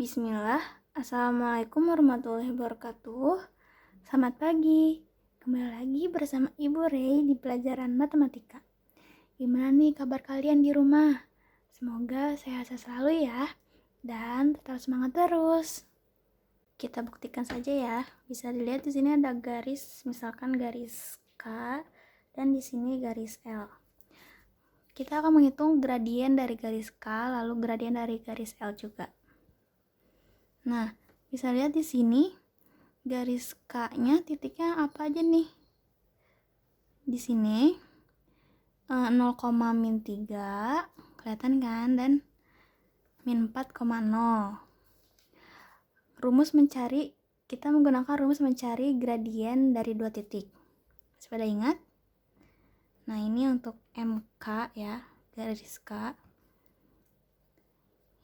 Bismillah, Assalamualaikum warahmatullahi wabarakatuh. Selamat pagi, kembali lagi bersama Ibu Rey di pelajaran matematika. Gimana nih kabar kalian di rumah? Semoga sehat selalu ya, dan tetap semangat terus. Kita buktikan saja ya. Bisa dilihat di sini ada garis, misalkan garis K, dan di sini garis L. Kita akan menghitung gradien dari garis K, lalu gradien dari garis L juga. Nah, bisa lihat di sini garis K-nya titiknya apa aja nih? Di sini 0, min 3 kelihatan kan, dan min 4,0. Kita menggunakan rumus mencari gradien dari dua titik. Pada ingat? Nah, ini untuk MK ya, garis K.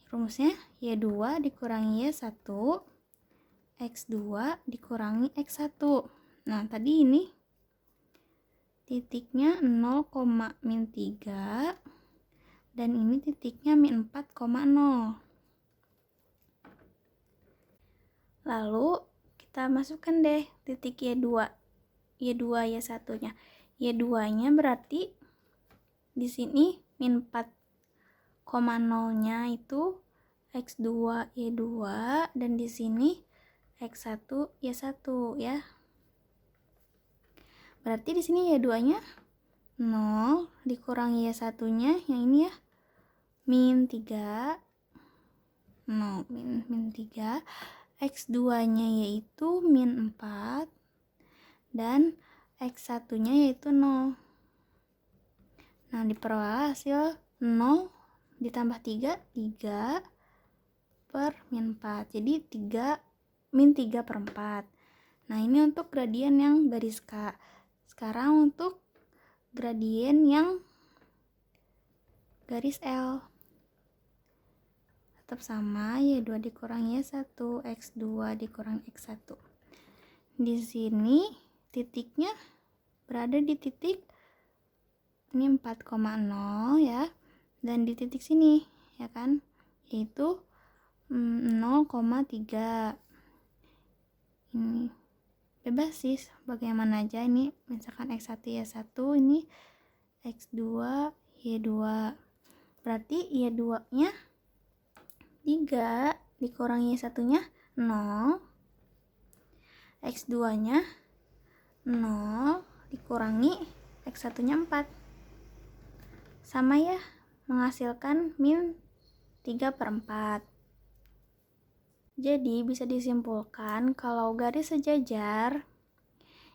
Rumusnya Y2 dikurangi Y1, X2 dikurangi X1. Nah, tadi ini titiknya 0, min 3 dan ini titiknya min 4,0. Lalu kita masukkan deh titik Y2 Y1-nya. Y2-nya berarti di sini min 4,0-nya itu X2 Y2 dan di sini X1 Y1 ya. Berarti di sini Y2-nya 0 dikurangi Y1-nya yang ini ya. Min 3 0 min 3, X2-nya yaitu min 4 dan X1-nya yaitu 0. Nah, diperoleh hasil 0 ditambah 3 per min 4. Jadi min 3 per 4. Nah, ini untuk gradien yang garis K. Sekarang untuk gradien yang garis L. Tetap sama, Y2 dikurangi Y1, X2 dikurangi X1. Di sini titiknya berada di titik ini 4,0 ya. Dan di titik sini ya kan, yaitu 0,3. Ini bebas sih bagaimana aja, ini misalkan X1 Y1, ini X2 Y2. Berarti Y2-nya 3 dikurangi Y1-nya 0, X2-nya 0 dikurangi X1-nya 4. Sama ya, menghasilkan min 3 per 4. Jadi bisa disimpulkan kalau garis sejajar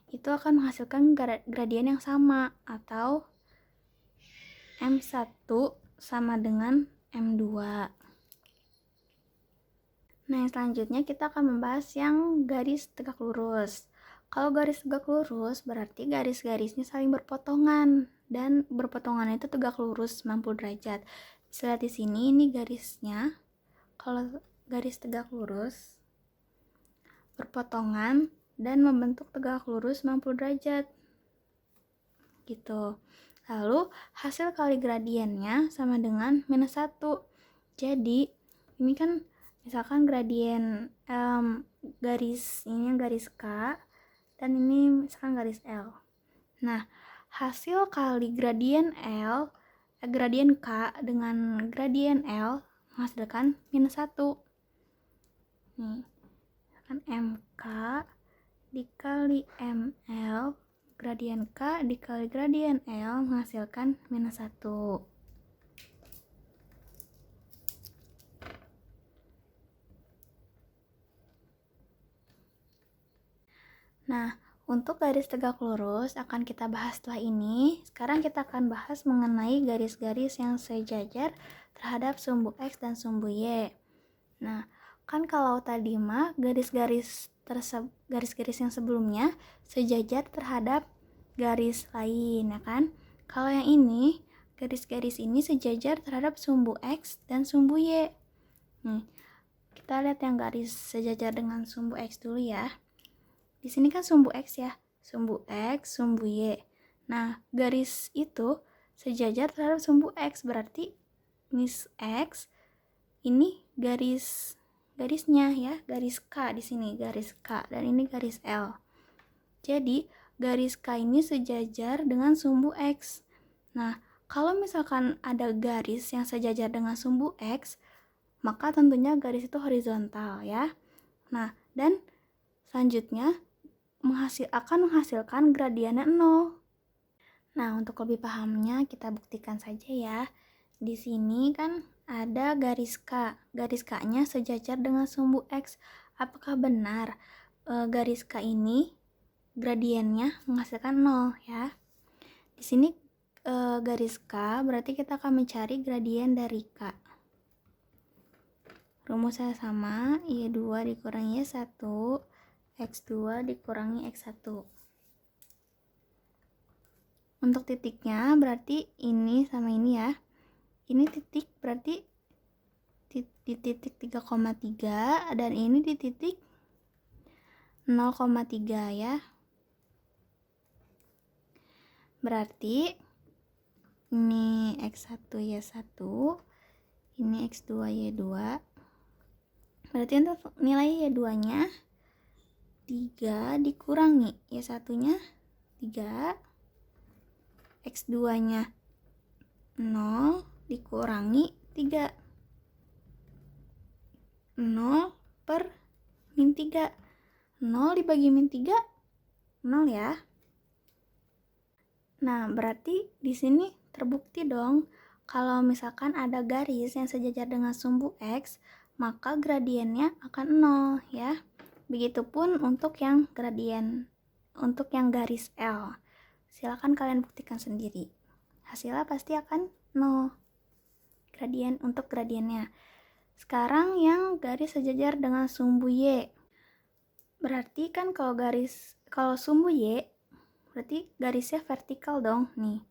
itu akan menghasilkan gradien yang sama, atau M1 sama dengan M2. Nah, yang selanjutnya kita akan membahas yang garis tegak lurus. Kalau garis tegak lurus berarti garis-garisnya saling berpotongan, dan berpotongan itu tegak lurus 90 derajat. Bisa lihat di sini, ini garisnya. Kalau garis tegak lurus berpotongan dan membentuk tegak lurus 90 derajat. Gitu. Lalu hasil kali gradiennya sama dengan minus 1. Jadi, ini kan misalkan gradien garis ini garis K dan ini misalkan garis L. Nah, hasil kali gradien gradien K dengan gradien L menghasilkan minus 1. Nih, misalkan MK dikali ML, gradien K dikali gradien L menghasilkan minus 1. Nah, untuk garis tegak lurus akan kita bahas setelah ini. Sekarang kita akan bahas mengenai garis-garis yang sejajar terhadap sumbu X dan sumbu Y. Nah, kan kalau tadi mah garis-garis yang sebelumnya sejajar terhadap garis lain, ya kan? Kalau yang ini, garis-garis ini sejajar terhadap sumbu X dan sumbu Y. Nih, kita lihat yang garis sejajar dengan sumbu X dulu ya. Di sini kan sumbu X ya, sumbu X, sumbu Y. Nah, garis itu sejajar terhadap sumbu X, berarti mis X ini garis garisnya ya, garis K di sini, garis K, dan ini garis L. Jadi, garis K ini sejajar dengan sumbu X. Nah, kalau misalkan ada garis yang sejajar dengan sumbu X, maka tentunya garis itu horizontal ya. Nah, dan selanjutnya akan menghasilkan gradiennya 0. Nah, untuk lebih pahamnya kita buktikan saja ya. Di sini kan ada garis K. Garis K-nya sejajar dengan sumbu X. Apakah benar garis K ini gradiennya menghasilkan 0 ya? Di sini garis K berarti kita akan mencari gradien dari K. Rumusnya sama, Y2 dikurangi Y1, X2 dikurangi X1. Untuk titiknya berarti ini sama ini ya. Ini titik berarti di titik 3,3 dan ini di titik 0,3 ya. Berarti ini X1 Y1, ini X2 Y2. Berarti untuk nilai Y2-nya 3 dikurangi Y1-nya 3, X2-nya 0 dikurangi 3. 0 per min 3. 0 dibagi min 3, 0 ya. Nah, berarti di sini terbukti dong kalau misalkan ada garis yang sejajar dengan sumbu X, maka gradiennya akan 0 ya. Begitupun untuk yang garis L. Silakan kalian buktikan sendiri. Hasilnya pasti akan 0. Untuk gradiennya. Sekarang yang garis sejajar dengan sumbu Y. Berarti kan kalau sumbu Y berarti garisnya vertikal dong nih.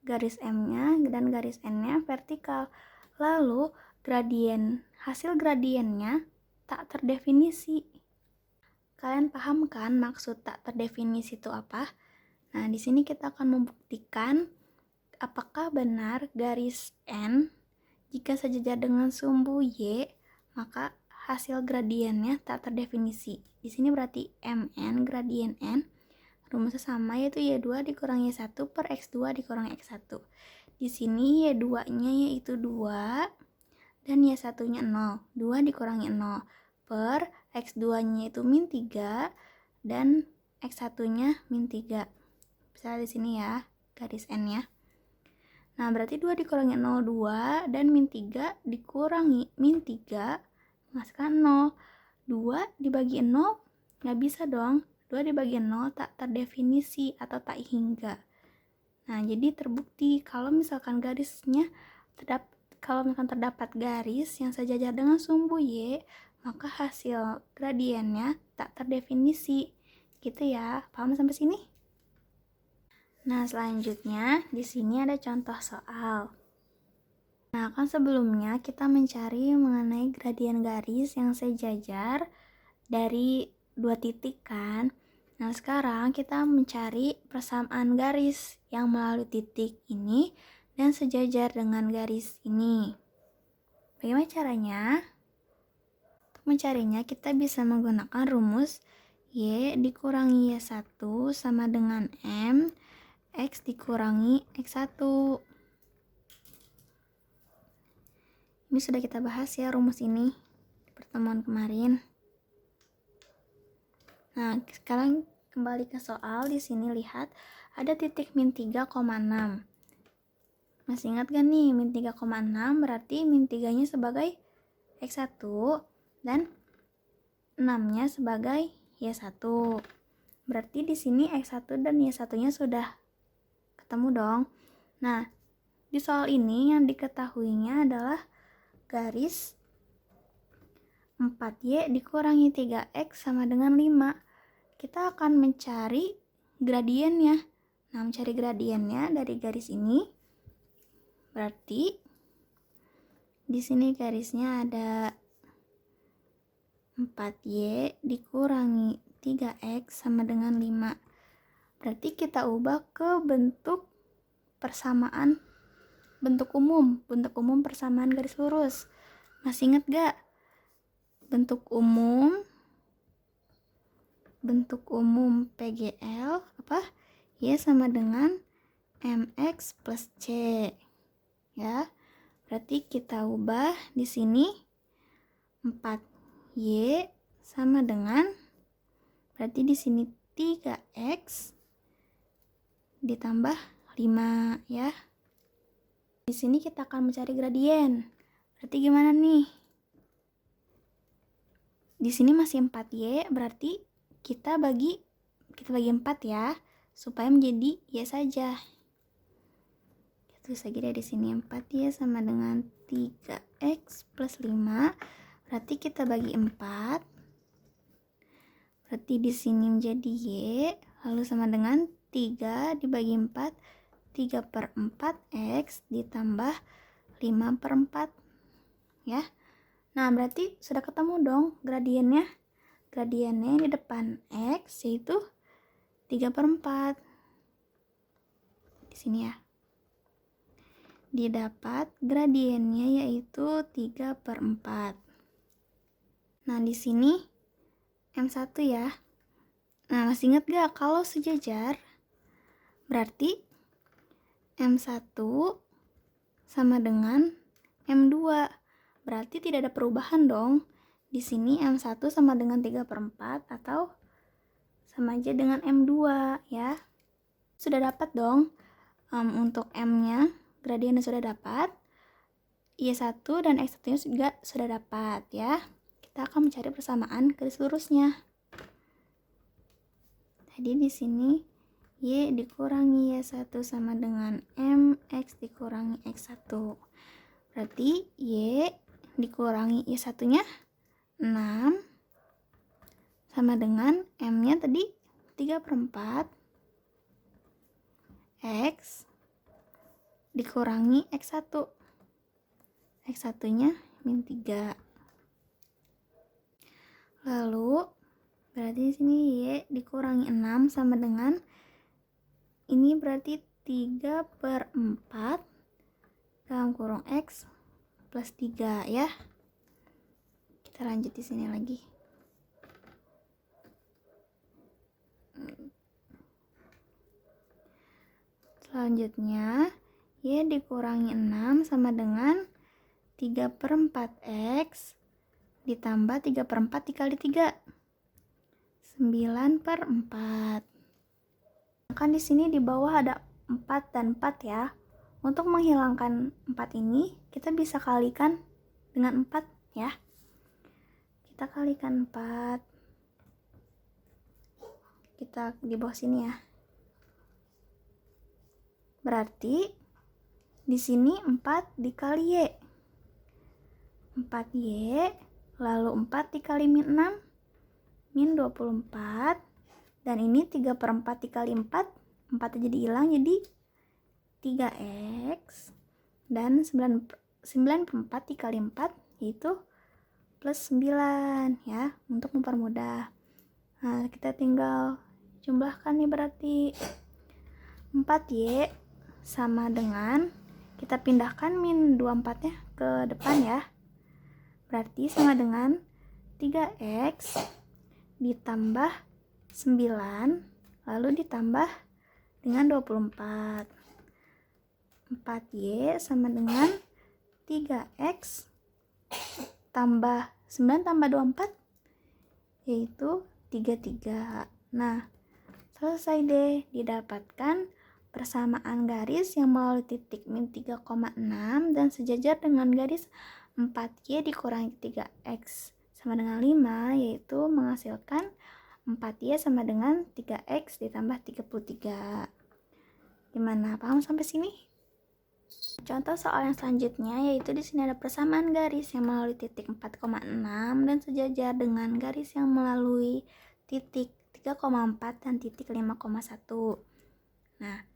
Garis M-nya dan garis N-nya vertikal. Lalu hasil gradiennya tak terdefinisi. Kalian paham kan maksud tak terdefinisi itu apa? Nah, di sini kita akan membuktikan apakah benar garis N jika sejajar dengan sumbu Y, maka hasil gradiennya tak terdefinisi. Di sini berarti MN gradien N rumusnya sama, yaitu Y2 dikurangi Y1 per X2 dikurangi X1. Di sini Y2-nya yaitu 2 dan Y1-nya 0. 2 dikurangi 0 per X2-nya itu min 3 dan X1-nya min 3. Bisa di sini ya, garis N-nya. Nah, berarti 2 dikurangi 0, 2, dan min 3 dikurangi min 3, menghasilkan 0. 2 dibagi 0, nggak bisa dong. 2 dibagi 0 tak terdefinisi atau tak hingga. Nah, jadi terbukti kalau misalkan terdapat garis yang sejajar dengan sumbu Y, maka hasil gradiennya tak terdefinisi. Gitu ya, paham sampai sini? Nah, selanjutnya di sini ada contoh soal. Nah, kan sebelumnya kita mencari mengenai gradien garis yang sejajar dari dua titik kan. Nah, sekarang kita mencari persamaan garis yang melalui titik ini dan sejajar dengan garis ini. Bagaimana caranya? Untuk mencarinya kita bisa menggunakan rumus Y dikurangi Y1 sama dengan M X dikurangi X1. Ini sudah kita bahas ya rumus ini di pertemuan kemarin. Nah, sekarang kembali ke soal. Di sini lihat ada titik min 3,6. Masih ingat gak nih, min 3,6 berarti min 3-nya sebagai X1 dan 6-nya sebagai Y1. Berarti di sini X1 dan Y1-nya sudah ketemu dong. Nah, di soal ini yang diketahuinya adalah garis 4Y dikurangi 3X sama dengan 5. Kita akan mencari gradiennya. Nah, mencari gradiennya dari garis ini. Berarti di sini garisnya ada 4Y dikurangi 3X sama dengan 5. Berarti kita ubah ke bentuk umum persamaan garis lurus. Masih inget gak? bentuk umum PGL Y sama dengan MX plus C, ya. Berarti kita ubah di sini 4Y sama dengan, berarti di sini 3X ditambah 5, ya. Di sini kita akan mencari gradien. Berarti gimana nih? Di sini masih 4Y, berarti kita bagi 4 ya, supaya menjadi Y saja. Tulis lagi dari sini 4Y sama dengan 3X plus 5. Berarti kita bagi 4. Berarti di sini menjadi Y, lalu sama dengan 3 dibagi 4, 3/4X ditambah 5/4, ya. Nah, berarti sudah ketemu dong gradiennya. Gradiennya di depan X yaitu 3/4. Di sini ya. Didapat gradiennya yaitu 3/4. Nah, di sini M1 ya. Nah, masih ingat gak kalau sejajar? Berarti M1 sama dengan M2. Berarti tidak ada perubahan dong. Di sini M1 sama dengan 3/4 atau sama aja dengan M2, ya. Sudah dapat dong untuk M-nya. Gradiennya sudah dapat, Y1 dan X1 juga sudah dapat, ya. Kita akan mencari persamaan garis lurusnya. Tadi di sini Y dikurangi Y1 sama dengan MX dikurangi X1. Berarti Y dikurangi Y1-nya 6 sama dengan M-nya tadi 3/4 X dikurangi X1. X1-nya -3. Lalu berarti di sini Y dikurangi 6 sama dengan ini berarti 3/4 dalam kurung X plus 3, ya. Kita lanjut di sini lagi. Selanjutnya Y dikurangi 6 sama dengan 3/4X ditambah 3/4 dikali 3. 9/4. Kan di sini di bawah ada 4 dan 4 ya. Untuk menghilangkan 4 ini, kita bisa kalikan dengan 4 ya. Kita kalikan 4. Kita di bawah sini ya. Berarti di sini 4 dikali Y. 4Y, lalu 4 dikali -6, -24. Dan ini 3/4 dikali 4, 4 jadi hilang, jadi 3X. Dan 9/4 dikali 4, yaitu plus 9, ya, untuk mempermudah. Nah, kita tinggal jumlahkan nih, berarti 4Y sama dengan, kita pindahkan -24 nya ke depan ya. Berarti sama dengan 3X ditambah 9 lalu ditambah dengan 24. 4Y sama dengan 3X tambah 9 tambah 24 yaitu 33. Nah, selesai deh, didapatkan persamaan garis yang melalui titik min 3,6 dan sejajar dengan garis 4Y dikurangi 3X sama dengan 5, yaitu menghasilkan 4Y sama dengan 3X ditambah 33. Gimana, paham sampai sini? Contoh soal yang selanjutnya yaitu di sini ada persamaan garis yang melalui titik 4,6 dan sejajar dengan garis yang melalui titik 3,4 dan titik 5,1. Nah,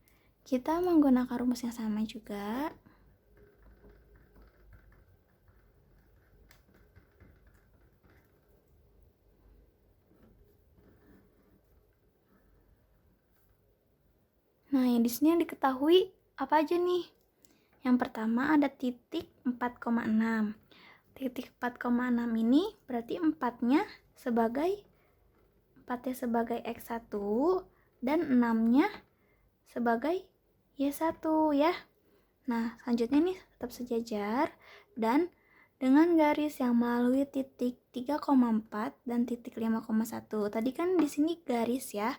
kita menggunakan rumus yang sama juga. Nah, yang di sini yang diketahui apa aja nih? Yang pertama ada titik 4,6. titik 4,6 ini berarti 4-nya sebagai X1 dan 6-nya sebagai Y1 ya. Nah, selanjutnya nih tetap sejajar dan dengan garis yang melalui titik 3,4 dan titik 5,1. Tadi kan di sini garis ya.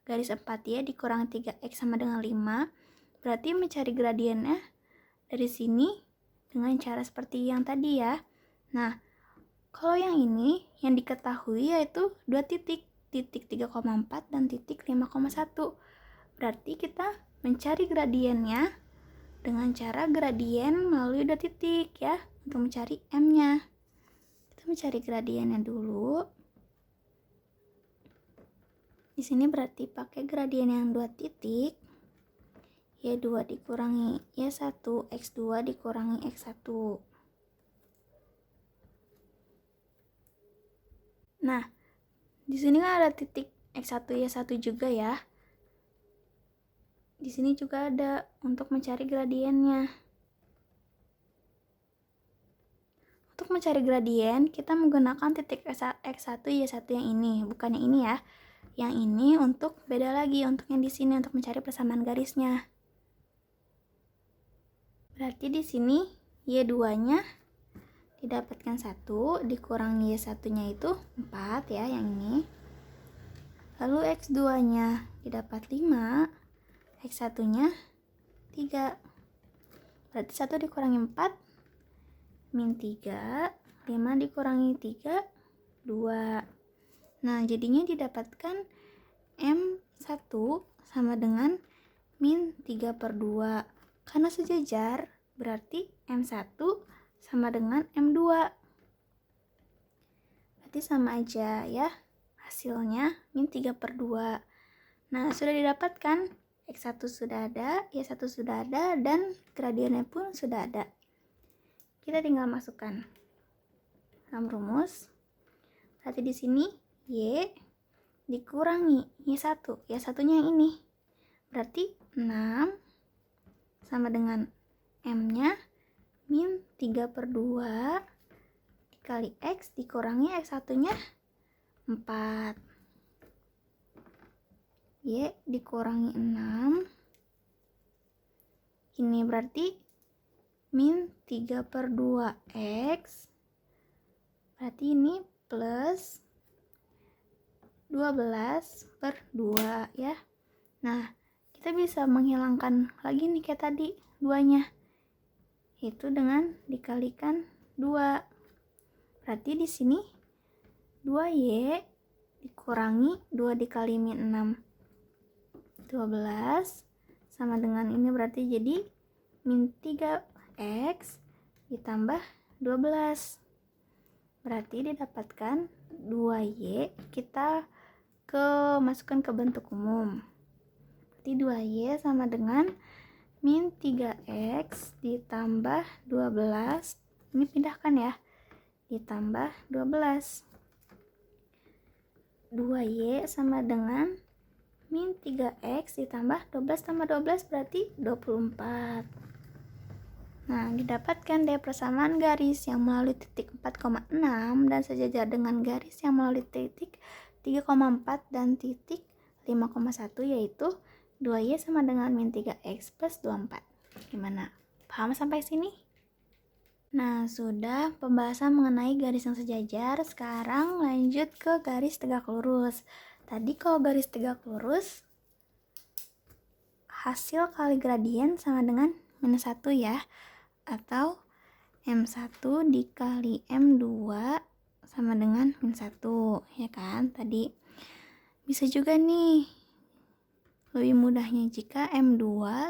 Garis 4 ya dikurangi 3x sama dengan 5. Berarti mencari gradiennya dari sini dengan cara seperti yang tadi ya. Nah, kalau yang ini yang diketahui yaitu dua titik 3,4 dan titik 5,1. Berarti kita mencari gradiennya dengan cara gradien melalui dua titik ya, untuk mencari M-nya. Kita mencari gradiennya dulu. Di sini berarti pakai gradien yang dua titik. Y2 dikurangi Y1, X2 dikurangi X1. Nah, di sini kan ada titik X1 Y1 juga ya. Di sini juga ada untuk mencari gradiennya. Untuk mencari gradien, kita menggunakan titik X1 Y1 yang ini, bukan yang ini ya. Yang ini untuk beda lagi, untuk yang di sini untuk mencari persamaan garisnya. Berarti di sini Y2-nya didapatkan 1 dikurangi Y1-nya itu 4 ya, yang ini. Lalu X2-nya didapat 5, X1-nya 3. Berarti 1 dikurangi 4 min 3, 5 dikurangi 3 2. Nah, jadinya didapatkan M1 sama dengan min 3/2. Karena sejajar, berarti M1 sama dengan M2. Berarti sama aja ya. Hasilnya min 3/2. Nah, sudah didapatkan. X1 sudah ada, Y1 sudah ada, dan gradiennya pun sudah ada. Kita tinggal masukkan dalam rumus. Berarti di sini Y dikurangi Y1. Y1-nya yang ini. Berarti 6 sama dengan M-nya min 3/2 dikali X dikurangi X1-nya 4. Y dikurangi 6. Ini berarti min 3/2 X. Berarti ini plus 12/2 ya. Nah, kita bisa menghilangkan lagi nih kayak tadi 2-nya. Itu dengan dikalikan 2. Berarti di sini 2Y dikurangi 2 dikali min 6. 12 sama dengan ini berarti jadi min 3x ditambah 12. Berarti didapatkan 2y, kita masukkan ke bentuk umum. Berarti 2y sama dengan min 3x ditambah 12. Ini pindahkan ya. Ditambah 12. 2y sama dengan min 3x ditambah 12 tambah 12 berarti 24. Nah, didapatkan deh persamaan garis yang melalui titik 4,6 dan sejajar dengan garis yang melalui titik 3,4 dan titik 5,1, yaitu 2y sama dengan min 3x plus 24. Gimana? Paham sampai sini? Nah, sudah pembahasan mengenai garis yang sejajar. Sekarang lanjut ke garis tegak lurus. Tadi kalau garis tegak lurus, hasil kali gradien sama dengan minus 1 ya. Atau M1 dikali M2 sama dengan min 1, ya kan? Tadi bisa juga nih, lebih mudahnya jika M2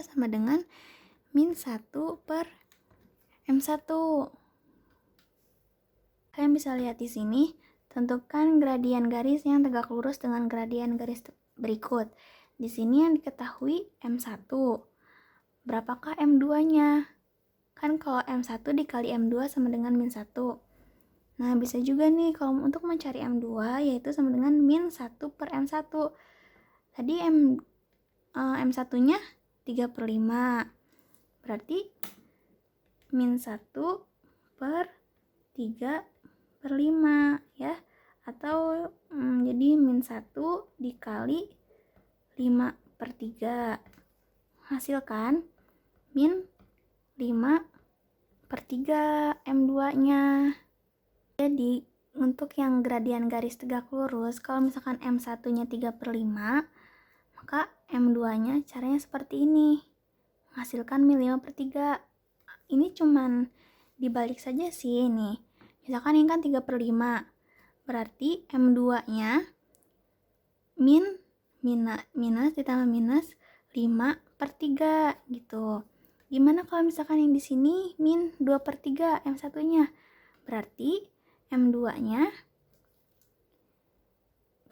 sama dengan min 1 per M1. Kalian bisa lihat di sini. Tentukan gradien garis yang tegak lurus dengan gradien garis berikut. Di sini yang diketahui M1. Berapakah M2-nya? Kan kalau M1 dikali M2 sama dengan min 1. Nah, bisa juga nih kalau untuk mencari M2 yaitu sama dengan min 1 per M1. Tadi M1-nya 3/5. Berarti min 1 per 3/5 ya, atau jadi min 1 dikali 5/3, hasilkan min 5/3 M2 nya. Jadi untuk yang gradian garis tegak lurus, kalau misalkan M1 nya 3/5, maka M2 nya caranya seperti ini, menghasilkan min 5/3. Ini cuman dibalik saja sih nih. Misalkan ini kan 3/5, berarti M2 nya minus ditambah minus 5/3 gitu. Gimana kalau misalkan yang di sini min 2/3 M1 nya? Berarti M2 nya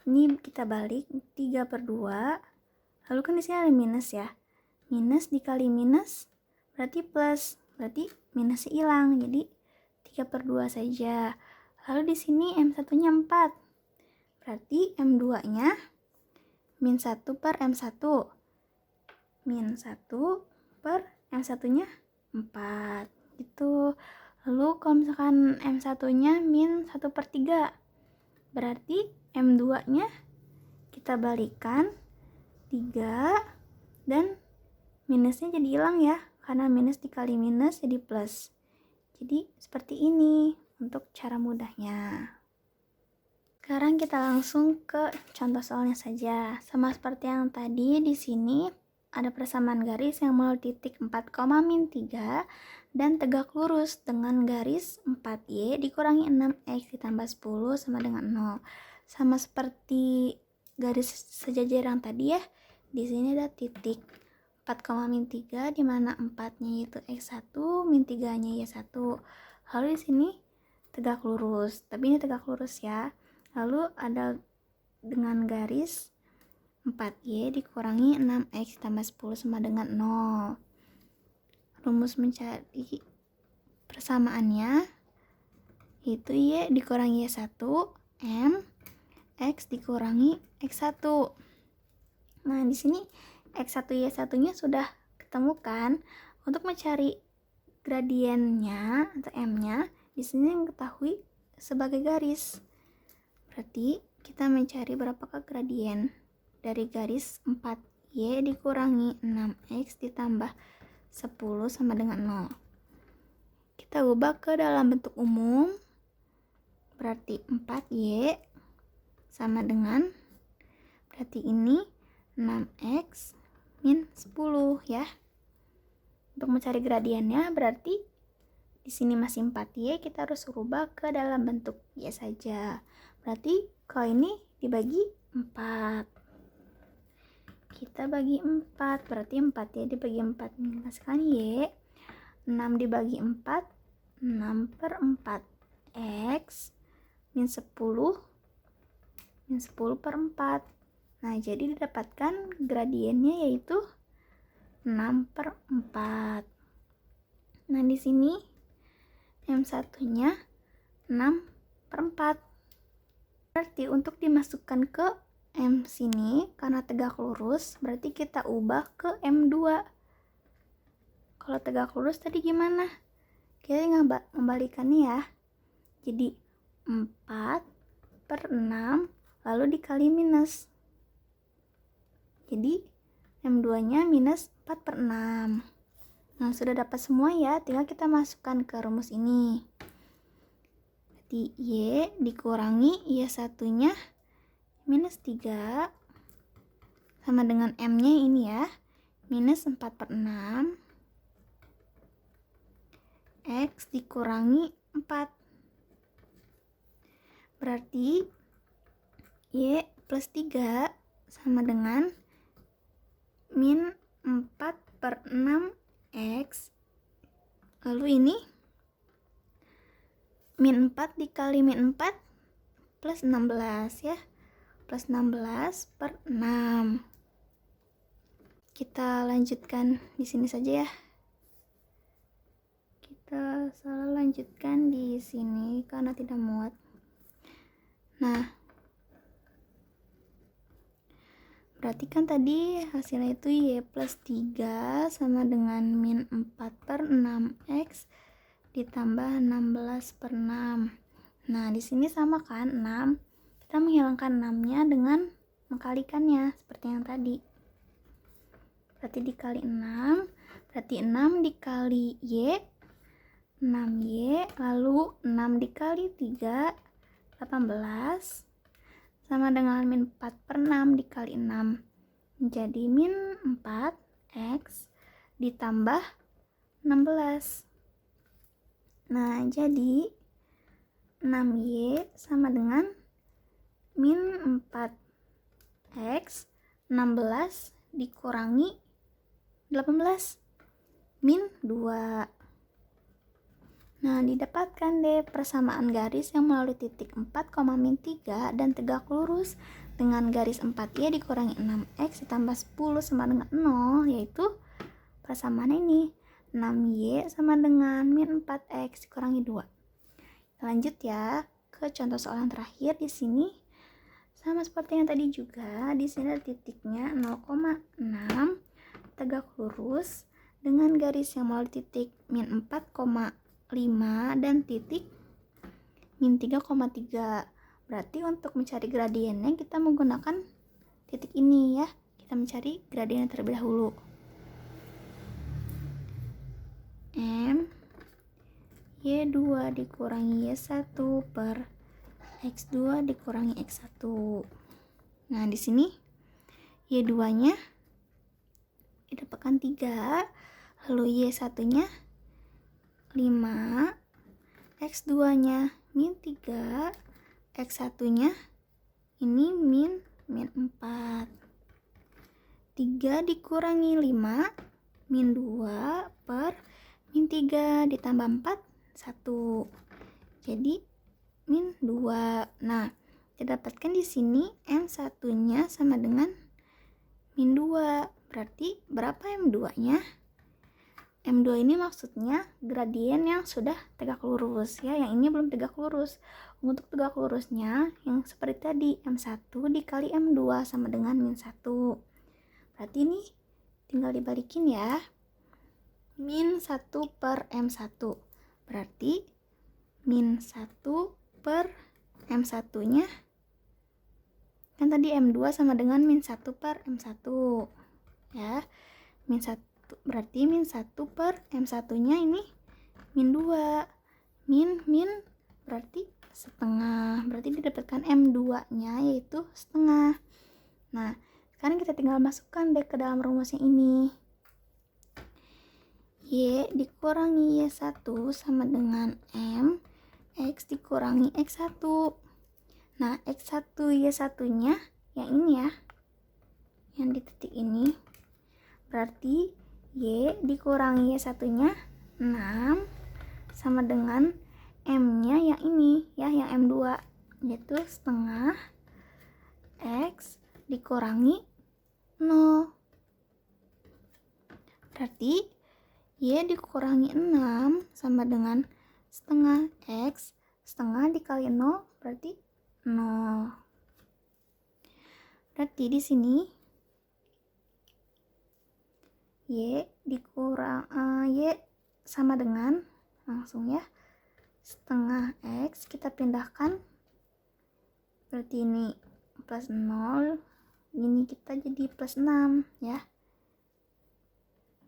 ini kita balik 3/2, lalu kan di sini ada minus ya. Minus dikali minus berarti plus, berarti minusnya hilang, jadi 3/2 saja. Lalu di sini M1 nya 4, berarti M2 nya min 1/M1, min 1/M1 nya 4 gitu. Lalu kalau misalkan M1 nya min 1/3, berarti M2 nya kita balikan 3 dan minusnya jadi hilang ya, karena minus dikali minus jadi plus. Jadi seperti ini untuk cara mudahnya. Sekarang kita langsung ke contoh soalnya saja. Sama seperti yang tadi, di sini ada persamaan garis yang melalui titik 4,-3 dan tegak lurus dengan garis 4y dikurangi 6x ditambah 10 sama dengan 0. Sama seperti garis sejajar yang tadi ya. Di sini ada titik 4,-3 di mana 4-nya yaitu x1, min 3-nya y1. Lalu di sini tegak lurus, tapi ini tegak lurus ya. Lalu ada dengan garis 4y dikurangi 6x tambah 10 sama dengan 0. Rumus mencari persamaannya itu y dikurangi y1 m x dikurangi x1. Nah, di sini x1 y1-nya sudah ketemu kan? Untuk mencari gradiennya atau m-nya, di sini diketahui sebagai garis. Berarti kita mencari berapakah gradien dari garis 4y dikurangi 6x ditambah 10 sama dengan 0. Kita ubah ke dalam bentuk umum. Berarti 4y sama dengan, berarti ini 6x min 10 ya. Untuk mencari gradiennya berarti di sini masih 4y, kita harus rubah ke dalam bentuk y saja. Berarti kalau ini dibagi 4. Kita bagi 4, berarti 4y dibagi 4 menghasilkan y. 6 dibagi 4, 6/4. X min 10, min 10/4. Nah, jadi didapatkan gradiennya yaitu 6/4. Nah, di sini M1-nya 6/4. Berarti untuk dimasukkan ke M sini, karena tegak lurus, berarti kita ubah ke M2. Kalau tegak lurus tadi gimana? Kita membalikannya ya. Jadi 4/6 lalu dikali minus. Jadi M2-nya minus 4/6. Nah, sudah dapat semua ya, tinggal kita masukkan ke rumus ini. Berarti y dikurangi y1-nya minus 3 sama dengan m-nya ini ya, minus 4/6 x dikurangi 4. Berarti y plus 3 sama dengan min 4/6 x. Lalu ini min 4 dikali min 4 plus 16 ya, plus 16/6. Kita lanjutkan di sini saja ya. Kita salah lanjutkan di sini karena tidak muat. Nah, berarti kan tadi hasilnya itu y plus 3 sama dengan min 4/6 x ditambah 16 per 6. Nah, di sini sama kan 6. Kita menghilangkan 6-nya dengan mengkalikannya seperti yang tadi. Berarti dikali 6, berarti 6 dikali Y, 6Y, lalu 6 dikali 3, 18, sama dengan min 4 per 6 dikali 6. Jadi min 4X ditambah 16. Nah, jadi 6Y sama dengan min 4X, 16 dikurangi 18, min 2. Nah, didapatkan deh persamaan garis yang melalui titik 4, min 3 dan tegak lurus dengan garis 4Y dikurangi 6X ditambah 10 sama dengan 0, yaitu persamaan ini 6Y sama dengan min 4X dikurangi 2. Lanjut ya ke contoh soal yang terakhir. Di sini sama seperti yang tadi juga, di sini ada titiknya 0,6 tegak lurus dengan garis yang melalui titik min 4,5 dan titik min 3,3. Berarti untuk mencari gradiennya kita menggunakan titik ini ya. Kita mencari gradiennya terlebih dahulu. M Y2 dikurangi Y1 per X2 dikurangi X1. Nah, di sini Y2-nya didapatkan 3, lalu Y1-nya 5, X2-nya min 3, X1-nya ini min 4. 3 dikurangi 5, min 2 per min 3 ditambah 4, 1. Jadi min 2. Nah, kita dapatkan di sini M1-nya sama dengan min 2. Berarti berapa M2-nya? M2 ini maksudnya gradien yang sudah tegak lurus ya. Yang ini belum tegak lurus. Untuk tegak lurusnya yang seperti tadi, M1 dikali M2 sama dengan min 1. Berarti ini tinggal dibalikin ya. Min 1 per M1. Berarti min 1 per M1-nya kan tadi M2 sama dengan min 1 per M1 ya. Min 1 berarti min 1 per M1-nya ini min 2. Min berarti setengah. Berarti didapatkan M2-nya yaitu setengah. Nah, sekarang kita tinggal masukkan deh ke dalam rumusnya ini. Y dikurangi Y1 sama dengan M X dikurangi X1. Nah, X1 Y1-nya yang ini ya, yang di titik ini. Berarti Y dikurangi Y1-nya 6 sama dengan M-nya yang ini ya, yang M2, yaitu setengah X dikurangi 0. Berarti Y dikurangi 6 sama dengan setengah X, setengah dikali 0 berarti 0. Berarti di sini Y sama dengan, langsung ya, setengah X kita pindahkan, berarti ini plus 0, ini kita jadi plus 6 ya.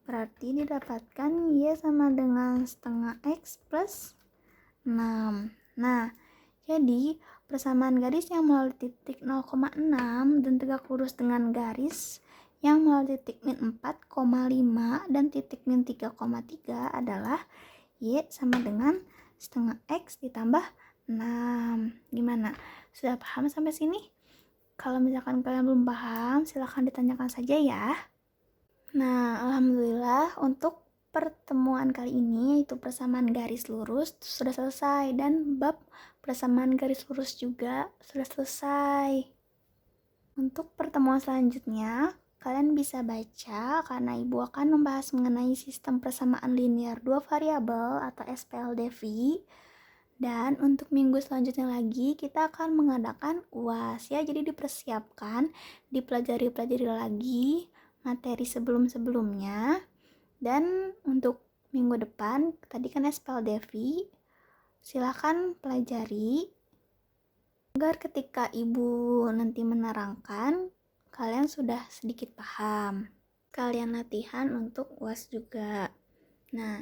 Berarti didapatkan Y sama dengan setengah X plus 6. Nah, jadi persamaan garis yang melalui titik 0,6 dan tegak lurus dengan garis yang melalui titik min 4,5 dan titik min 3,3 adalah Y sama dengan setengah X ditambah 6. Gimana? Sudah paham sampai sini? Kalau misalkan kalian belum paham, silahkan ditanyakan saja ya. Nah, alhamdulillah untuk pertemuan kali ini yaitu persamaan garis lurus sudah selesai, dan bab persamaan garis lurus juga sudah selesai. Untuk pertemuan selanjutnya kalian bisa baca karena ibu akan membahas mengenai sistem persamaan linear dua variabel atau SPLDV. Dan untuk minggu selanjutnya lagi kita akan mengadakan UAS ya, jadi dipersiapkan, dipelajari lagi materi sebelum-sebelumnya. Dan untuk minggu depan tadi kan Spell Devi, silakan pelajari agar ketika ibu nanti menerangkan kalian sudah sedikit paham. Kalian latihan untuk UAS juga. Nah,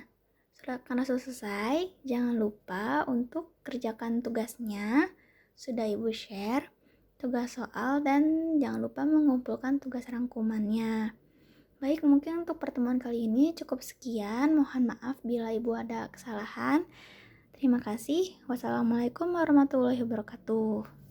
karena sudah selesai, jangan lupa untuk kerjakan tugasnya. Sudah ibu share tugas soal dan jangan lupa mengumpulkan tugas rangkumannya. Baik, mungkin untuk pertemuan kali ini cukup sekian. Mohon maaf bila ibu ada kesalahan. Terima kasih. Wassalamualaikum warahmatullahi wabarakatuh.